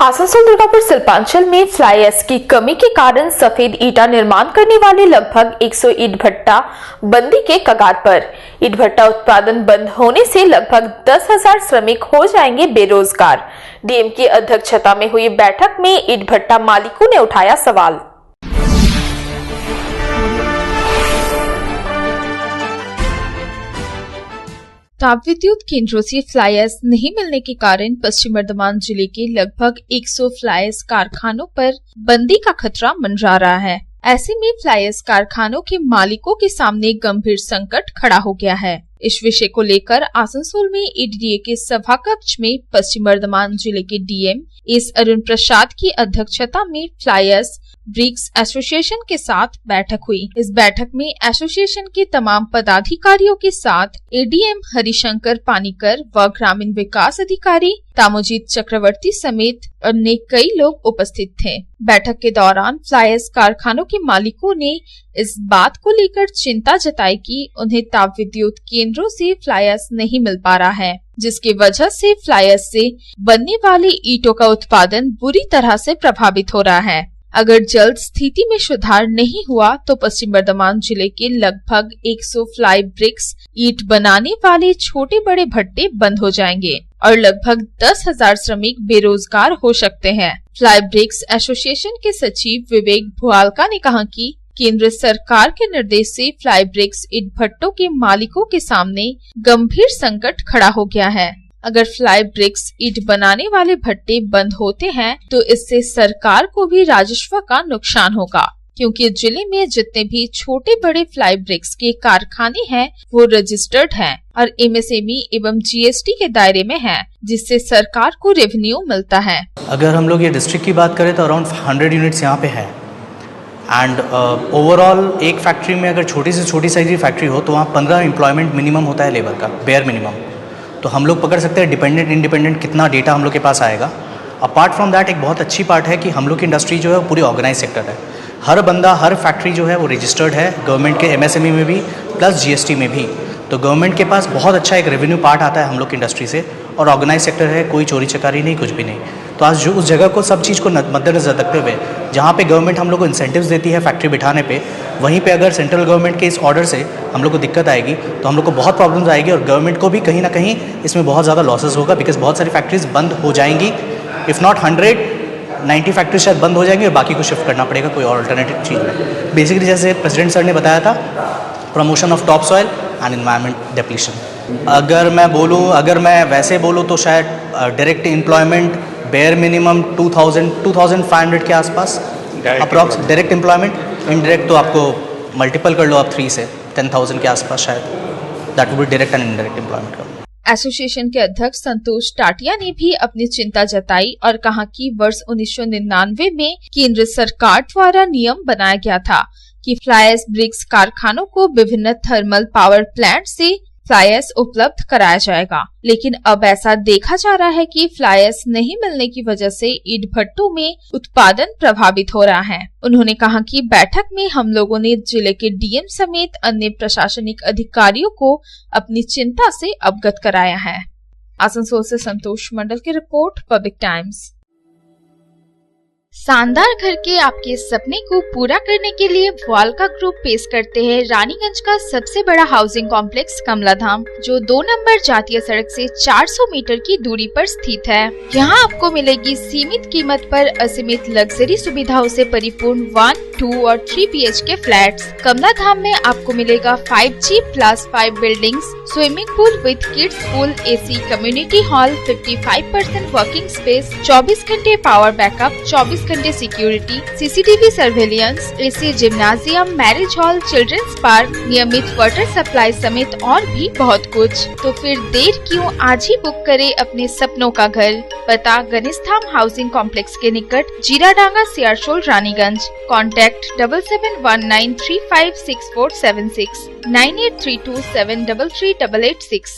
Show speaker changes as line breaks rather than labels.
आसनसोल दुर्गापुर शिल्पांचल में fly ash की कमी के कारण सफेद ईटा निर्माण करने वाले लगभग 100 ईट भट्टा बंदी के कगार पर। ईट भट्टा उत्पादन बंद होने से लगभग 10,000 श्रमिक हो जाएंगे बेरोजगार। डीएम की अध्यक्षता में हुई बैठक में ईट भट्टा मालिकों ने उठाया सवाल। ताप विद्युत केंद्रों से फ्लाई ऐश नहीं मिलने के कारण पश्चिम बर्धमान जिले के लगभग 100 फ्लाई ऐश कारखानों पर बंदी का खतरा मंडरा रहा है। ऐसे में फ्लाई ऐश कारखानों के मालिकों के सामने गंभीर संकट खड़ा हो गया है। इस विषय को लेकर आसनसोल में ईडीए के सभा कक्ष में पश्चिम बर्धमान जिले के डीएम एस अरुण प्रसाद की अध्यक्षता में फ्लाई ऐश ब्रिक्स एसोसिएशन के साथ बैठक हुई। इस बैठक में एसोसिएशन के तमाम पदाधिकारियों के साथ एडीएम हरिशंकर पानीकर व ग्रामीण विकास अधिकारी तामोजीत चक्रवर्ती समेत अन्य कई लोग उपस्थित थे। बैठक के दौरान फ्लाई ऐश कारखानों के मालिकों ने इस बात को लेकर चिंता जताई कि उन्हें ताप विद्युत केंद्रों से फ्लाई ऐश नहीं मिल पा रहा है, जिसकी वजह से फ्लाई ऐश से बनने वाले ईंटों का उत्पादन बुरी तरह से प्रभावित हो रहा है। अगर जल्द स्थिति में सुधार नहीं हुआ तो पश्चिम बर्धमान जिले के लगभग 100 फ्लाई ब्रिक्स ईंट बनाने वाले छोटे बड़े भट्टे बंद हो जाएंगे और लगभग 10,000 श्रमिक बेरोजगार हो सकते हैं। फ्लाई ब्रिक्स एसोसिएशन के सचिव विवेक भुआलका ने कहा कि केंद्र सरकार के निर्देश से फ्लाई ब्रिक्स ईंट भट्टों के मालिकों के सामने गंभीर संकट खड़ा हो गया है। अगर फ्लाई ब्रिक्स ईंट बनाने वाले भट्टे बंद होते हैं तो इससे सरकार को भी राजस्व का नुकसान होगा, क्योंकि जिले में जितने भी छोटे बड़े फ्लाई ब्रिक्स के कारखाने हैं वो रजिस्टर्ड हैं और एमएसएमई एवं जीएसटी के दायरे में हैं, जिससे सरकार को रेवेन्यू मिलता है।
अगर हम लोग ये डिस्ट्रिक्ट की बात करें तो अराउंड 100 यूनिट्स यहाँ पे है एंड ओवरऑल एक फैक्ट्री में अगर छोटी से छोटी साइज की फैक्ट्री हो तो वहाँ 15 एम्प्लॉयमेंट मिनिमम होता है लेबर का, बेयर मिनिमम। तो हम लोग पकड़ सकते हैं डिपेंडेंट इंडिपेंडेंट कितना डेटा हम लोग के पास आएगा। अपार्ट फ्रॉम दैट एक बहुत अच्छी पार्ट है कि हम लोग की इंडस्ट्री जो है वो पूरी ऑर्गेनाइज सेक्टर है। हर बंदा हर फैक्ट्री जो है वो रजिस्टर्ड है गवर्नमेंट के एमएसएमई में भी प्लस जीएसटी में भी। तो गवर्नमेंट के पास बहुत अच्छा एक रेवेन्यू पार्ट आता है हम लोग की इंडस्ट्री से और ऑर्गेनाइज सेक्टर है, कोई चोरी चकारी नहीं, कुछ भी नहीं। तो आज जो उस जगह को सब चीज़ को मद्देनजर रखते हुए जहाँ पे गवर्नमेंट हम लोग को इंसेंटिव्स देती है फैक्ट्री बिठाने पे, वहीं पे अगर सेंट्रल गवर्नमेंट के इस ऑर्डर से हम लोग को दिक्कत आएगी तो हम लोग को बहुत प्रॉब्लम्स आएगी और गवर्नमेंट को भी कहीं ना कहीं इसमें बहुत ज़्यादा लॉसेस होगा, बिकॉज बहुत सारी फैक्ट्रीज बंद हो जाएंगी। इफ़ नॉट 190 फैक्ट्रीज शायद बंद हो जाएंगी और बाकी को शिफ्ट करना पड़ेगा कोई और अल्टरनेटिव चीज़ में। बेसिकली जैसे प्रेसिडेंट सर ने बताया था, promotion of top soil and environment depletion. अगर मैं वैसे बोलूँ तो शायद डायरेक्ट एम्प्लॉयमेंट बेयर मिनिमम 2500 के आसपास अप्रॉक्स डायरेक्ट एम्प्लॉयमेंट। इनडायरेक्ट तो आपको मल्टीपल कर लो आप 3 से 10,000 के आसपास शायद, that would be direct and indirect employment का।
एसोसिएशन के अध्यक्ष संतोष टाटिया ने भी अपनी चिंता जताई और कहा कि वर्ष 1999 में केंद्र सरकार द्वारा नियम बनाया गया था कि फ्लाई ऐश ब्रिक्स कारखानों को विभिन्न थर्मल पावर प्लांट से फ्लाई ऐश उपलब्ध कराया जाएगा, लेकिन अब ऐसा देखा जा रहा है कि फ्लाई ऐश नहीं मिलने की वजह से ईंट भट्टों में उत्पादन प्रभावित हो रहा है। उन्होंने कहा कि बैठक में हम लोगों ने जिले के डीएम समेत अन्य प्रशासनिक अधिकारियों को अपनी चिंता से अवगत कराया है। आसनसोल से संतोष मंडल की रिपोर्ट, पब्लिक टाइम्स।
शानदार घर के आपके सपने को पूरा करने के लिए भुआलका ग्रुप पेश करते हैं रानीगंज का सबसे बड़ा हाउसिंग कॉम्प्लेक्स कमला धाम, जो 2 नंबर जातीय सड़क से 400 मीटर की दूरी पर स्थित है। यहाँ आपको मिलेगी सीमित कीमत पर असीमित लग्जरी सुविधाओं से परिपूर्ण 1, 2 और 3 BHK फ्लैट्स। कमला धाम में आपको मिलेगा 5G+5 buildings, swimming pool with kids pool, AC community hall, 55% working space, 24 घंटे पावर बैकअप, 24 घंटे security, CCTV surveillance, AC gymnasium, marriage hall, children's park, नियमित वाटर सप्लाई समेत और भी बहुत कुछ। तो फिर देर क्यों, आज ही बुक करें अपने सपनों का घर। पता गणेशधाम हाउसिंग कॉम्प्लेक्स के निकट, जीराडांगा, सियारशोल, रानीगंज। कॉन्टैक्ट 7719356476, 9832733886।